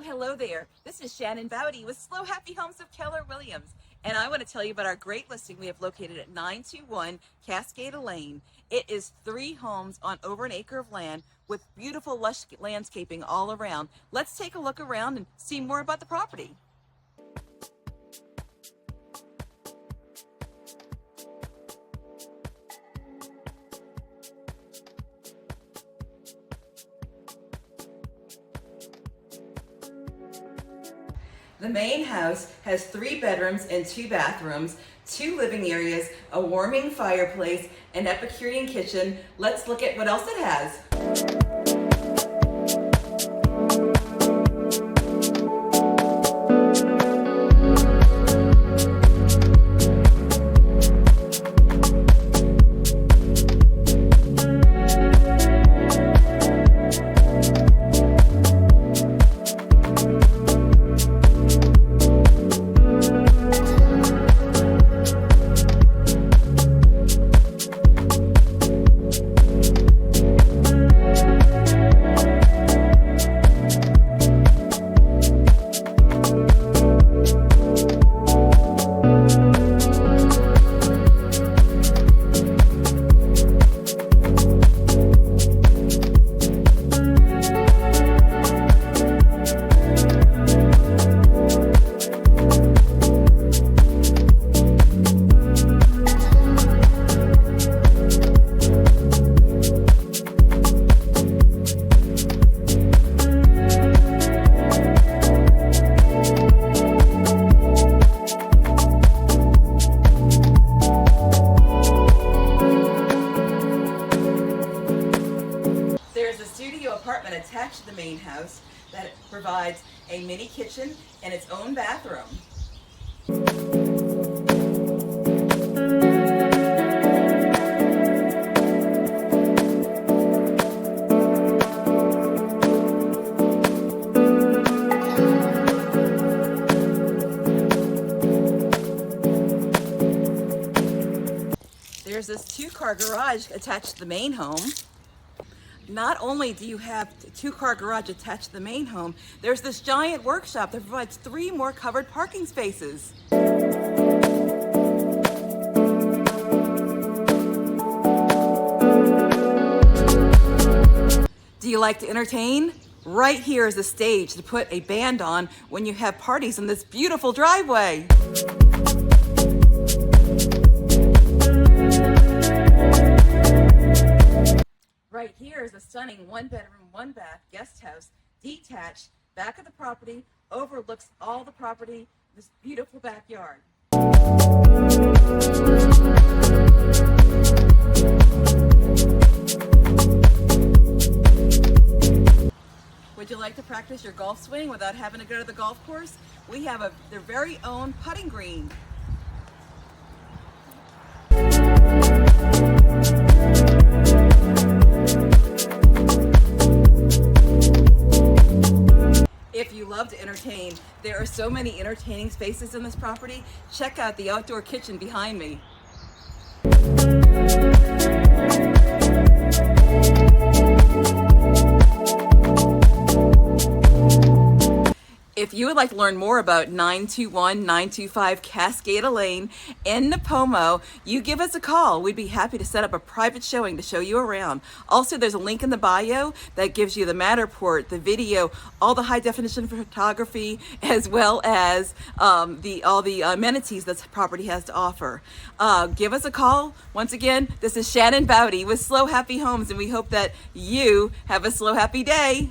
Hello there. This is Shannon Bowdey with SLO Happy Homes of Keller Williams. And I want to tell you about our great listing we have located at 921 Cascada Lane. It is 3 homes on over an acre of land with beautiful lush landscaping all around. Let's take a look around and see more about the property. The main house has 3 bedrooms and 2 bathrooms, 2 living areas, a warming fireplace, an Epicurean kitchen. Let's look at what else it has. There's a studio apartment attached to the main house that provides a mini kitchen and its own bathroom. There's this 2-car garage attached to the main home. Not only do you have a 2-car garage attached to the main home, there's this giant workshop that provides 3 more covered parking spaces. Do you like to entertain? Right here is a stage to put a band on when you have parties in this beautiful driveway. Right here is a stunning 1-bedroom, 1-bath guest house, detached, back of the property, overlooks all the property, this beautiful backyard. Would you like to practice your golf swing without having to go to the golf course? We have their very own putting green. If you love to entertain, there are so many entertaining spaces in this property. Check out the outdoor kitchen behind me. If you would like to learn more about 921-925 Cascada Lane in Nipomo, you give us a call. We'd be happy to set up a private showing to show you around. Also, there's a link in the bio that gives you the Matterport, the video, all the high definition photography, as well as all the amenities that the property has to offer. Give us a call. Once again, this is Shannon Bowdey with SLO Happy Homes, and we hope that you have a SLO Happy day.